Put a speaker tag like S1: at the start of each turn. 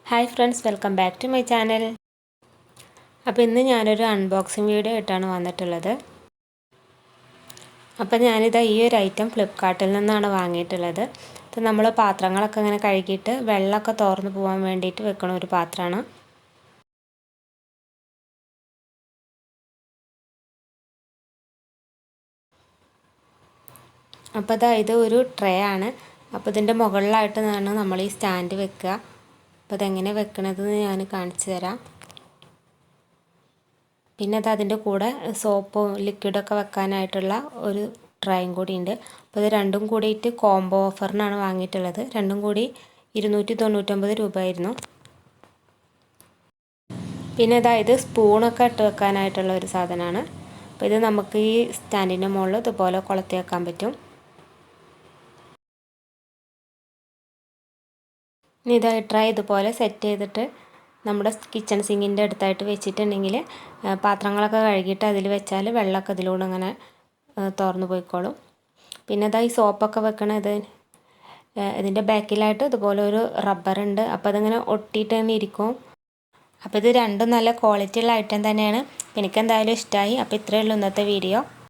S1: Hi friends, welcome back to my channel. അപ്പോൾ ഇന്ന് ഞാനൊരു അൺബോക്സിങ് വീഡിയോ ആയിട്ടാണ് വന്നിട്ടുള്ളത്. അപ്പോൾ ഞാനിതാ ഈ ഒരു ഐറ്റം ഫ്ലിപ്കാർട്ടിൽ നിന്നാണ് വാങ്ങിയിട്ടുള്ളത്. അപ്പോൾ നമ്മൾ പാത്രങ്ങളൊക്കെ ഇങ്ങനെ കഴുകിയിട്ട് വെള്ളമൊക്കെ തോർന്നു പോകാൻ വേണ്ടിയിട്ട് വെക്കണ ഒരു പാത്രമാണ്. അപ്പോൾ ഇത് ഒരു ട്രേ ആണ്. അപ്പോൾ ഇതിൻ്റെ മുകളിലായിട്ടാണ് നമ്മൾ ഈ സ്റ്റാൻഡ് വെക്കുക. അപ്പോൾ അതെങ്ങനെ വെക്കണതെന്ന് ഞാൻ കാണിച്ചു തരാം. പിന്നെ അതിൻ്റെ കൂടെ സോപ്പും ലിക്വിഡൊക്കെ വെക്കാനായിട്ടുള്ള ഒരു ട്രേയും കൂടി ഉണ്ട്. അപ്പോൾ ഇത് രണ്ടും കൂടിയിട്ട് കോംബോ ഓഫറിനാണ് വാങ്ങിയിട്ടുള്ളത്. രണ്ടും കൂടി 299 രൂപയായിരുന്നു. പിന്നെ ഇത് സ്പൂണൊക്കെ ഇട്ട് വെക്കാനായിട്ടുള്ള ഒരു സാധനമാണ്. അപ്പോൾ ഇത് നമുക്ക് ഈ സ്റ്റാൻഡിൻ്റെ മുകളിൽ ഇതുപോലെ കൊളുത്തി വെക്കാൻ പറ്റും. ഇനി ട്രേ ഇതുപോലെ സെറ്റ് ചെയ്തിട്ട് നമ്മുടെ കിച്ചൺ സിങ്കിൻ്റെ അടുത്തായിട്ട് വെച്ചിട്ടുണ്ടെങ്കിൽ പാത്രങ്ങളൊക്കെ കഴുകിയിട്ട് അതിൽ വെച്ചാൽ വെള്ളമൊക്കെ ഇതിലൂടെ അങ്ങനെ തുറന്നു പോയിക്കോളും. പിന്നെ ഈ സോപ്പൊക്കെ വെക്കണത് ഇതിൻ്റെ ബാക്കിലായിട്ട് ഇതുപോലെ ഒരു റബ്ബറുണ്ട്. അപ്പോൾ അതിങ്ങനെ ഒട്ടിയിട്ട് തന്നെ ഇരിക്കും. അപ്പോൾ ഇത് രണ്ടും നല്ല ക്വാളിറ്റി ഉള്ള ഐറ്റം തന്നെയാണ്. എനിക്കെന്തായാലും ഇഷ്ടമായി. അപ്പോൾ ഇത്രയേ ഉള്ളൂ ഇന്നത്തെ വീഡിയോ.